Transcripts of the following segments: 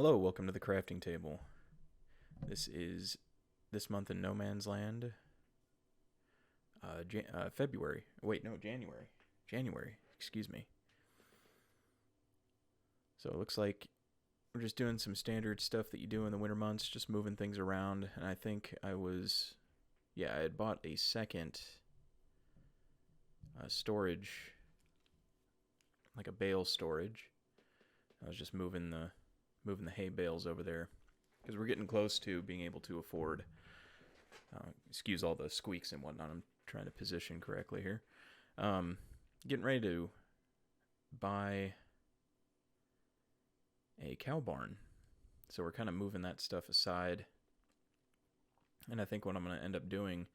Hello, welcome to the crafting table. This is this month in No Man's Land, February. Wait, no, January. January, excuse me. So it looks like we're just doing some standard stuff that you do in the winter months, just moving things around. And I think I had bought a second storage, like a bale storage. I was just moving the hay bales over there because we're getting close to being able to afford. Excuse all the squeaks and whatnot. I'm trying to position correctly here. Getting ready to buy a cow barn. So we're kind of moving that stuff aside. And I think what I'm going to end up doing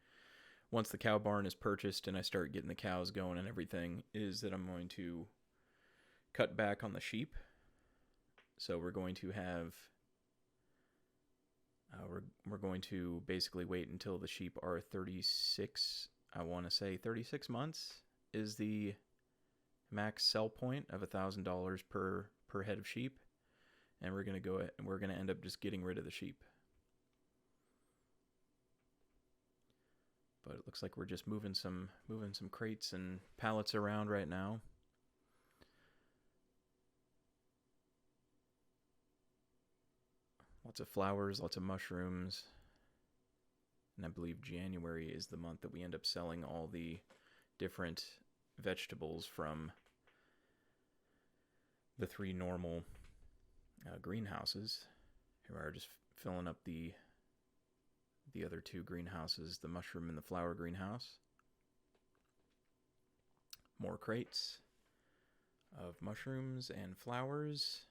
once the cow barn is purchased and I start getting the cows going and everything is that I'm going to cut back on the sheep. So we're going to have we're going to basically wait until the sheep are 36. I want to say 36 months is the max sell point of $1,000 per head of sheep, and we're gonna end up just getting rid of the sheep. But it looks like we're just moving some crates and pallets around right now. Lots of flowers, lots of mushrooms. And I believe January is the month that we end up selling all the different vegetables from the three normal greenhouses. Here we are just filling up the other two greenhouses, the mushroom and the flower greenhouse. More crates of mushrooms and flowers.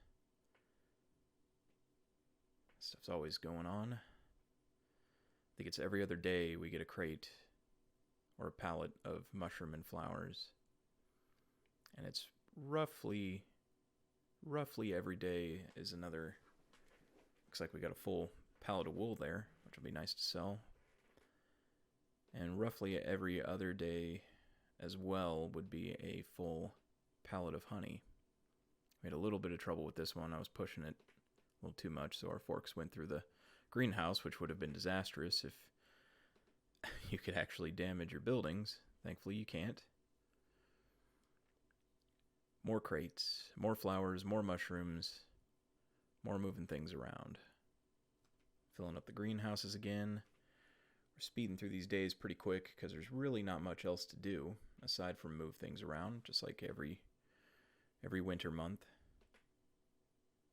Stuff's always going on. I think it's every other day we get a crate or a pallet of mushroom and flowers. And it's roughly every day is another. Looks like we got a full pallet of wool there, which will be nice to sell. And roughly every other day as well would be a full pallet of honey. We had a little bit of trouble with this one. I was pushing it a little too much, so our forks went through the greenhouse, which would have been disastrous if you could actually damage your buildings. Thankfully, you can't. More crates, more flowers, more mushrooms, more moving things around. Filling up the greenhouses again. We're speeding through these days pretty quick because there's really not much else to do aside from move things around, just like every winter month.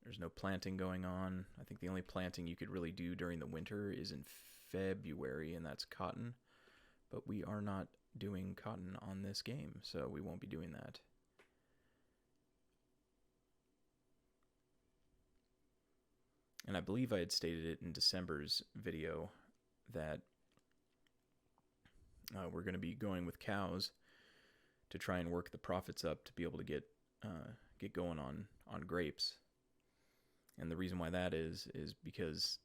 There's no planting going on. I think the only planting you could really do during the winter is in February, and that's cotton. But we are not doing cotton on this game, so we won't be doing that. And I believe I had stated it in December's video that we're going to be going with cows to try and work the profits up to be able to get going on grapes. And the reason why that is because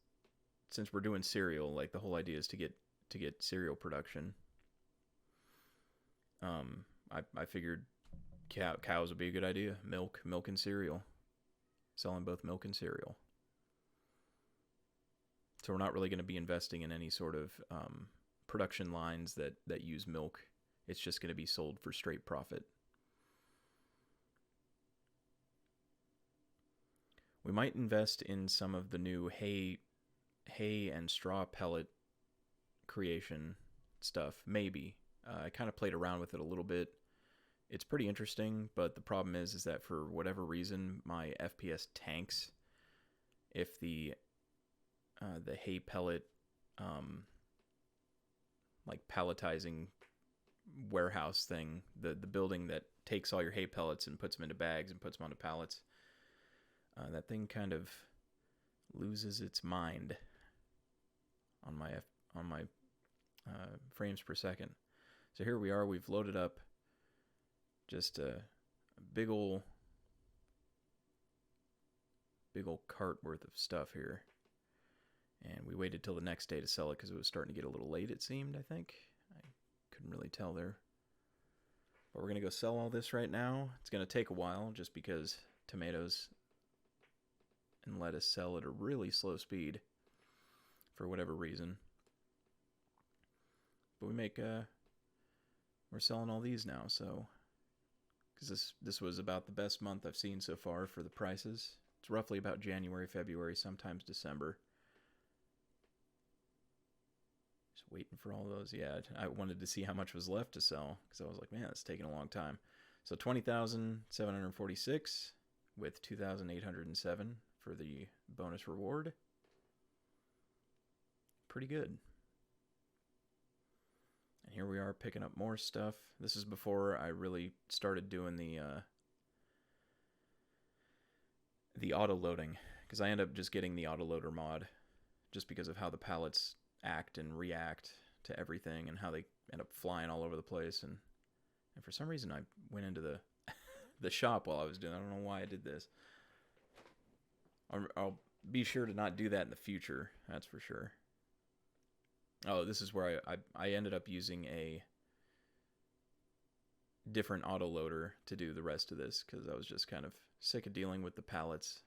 since we're doing cereal, like the whole idea is to get cereal production. I figured cows would be a good idea. Milk and cereal. Selling both milk and cereal. So we're not really going to be investing in any sort of production lines that use milk. It's just going to be sold for straight profit. We might invest in some of the new hay and straw pellet creation stuff, maybe. I kind of played around with it a little bit. It's pretty interesting, but the problem is that for whatever reason, my FPS tanks if the hay pellet, like palletizing warehouse thing, the building that takes all your hay pellets and puts them into bags and puts them onto pallets. That thing kind of loses its mind on my frames per second. So here we are. We've loaded up just a big old cart worth of stuff here, and we waited till the next day to sell it because it was starting to get a little late. It seemed. I think I couldn't really tell there, but we're gonna go sell all this right now. It's gonna take a while just because tomatoes and let us sell at a really slow speed for whatever reason. But we're selling all these now, so because this was about the best month I've seen so far for the prices. It's roughly about January, February, sometimes December. Just waiting for all those. Yeah, I wanted to see how much was left to sell because I was like, man, it's taking a long time. So 20,746 with 2,807 for the bonus reward. Pretty good. And here we are picking up more stuff. This is before I really started doing the auto loading, because I end up just getting the autoloader mod just because of how the pallets act and react to everything and how they end up flying all over the place. And for some reason I went into the the shop while I was doing it. I don't know why I did this. I'll be sure to not do that in the future, that's for sure. Oh, this is where I ended up using a different autoloader to do the rest of this because I was just kind of sick of dealing with the pallets.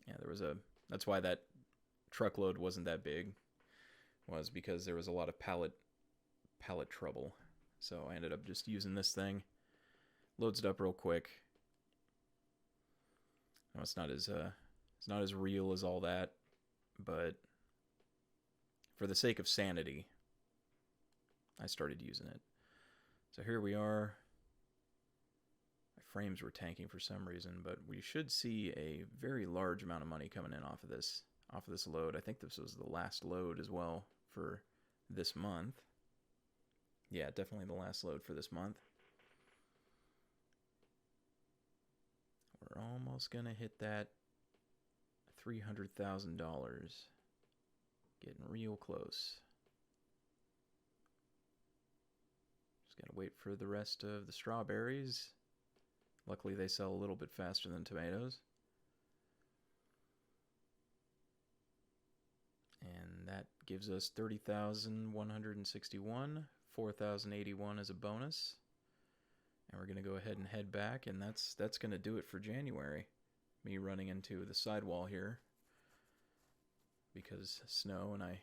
Yeah, that's why that truckload wasn't that big, was because there was a lot of pallet trouble. So I ended up just using this thing. Loads it up real quick. No, it's not as real as all that, but for the sake of sanity, I started using it. So here we are. My frames were tanking for some reason, but we should see a very large amount of money coming in off of this load. I think this was the last load as well for this month. Yeah, definitely the last load for this month. We're almost gonna hit that $300,000. Getting real close. Just gotta wait for the rest of the strawberries. Luckily they sell a little bit faster than tomatoes. And that gives us 30,161, 4,081 as a bonus. And we're going to go ahead and head back, and that's going to do it for January. Me running into the sidewall here because snow and I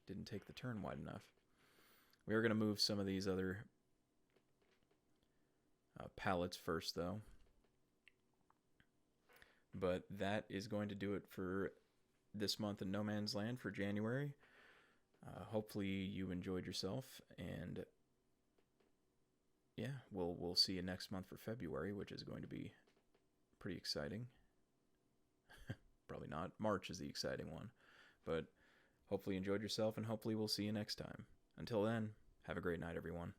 didn't take the turn wide enough. We are going to move some of these other pallets first, though. But that is going to do it for this month in No Man's Land for January. Hopefully you enjoyed yourself, and yeah, we'll see you next month for February, which is going to be pretty exciting. Probably not. March is the exciting one, but hopefully you enjoyed yourself, and hopefully we'll see you next time. Until then, have a great night, everyone.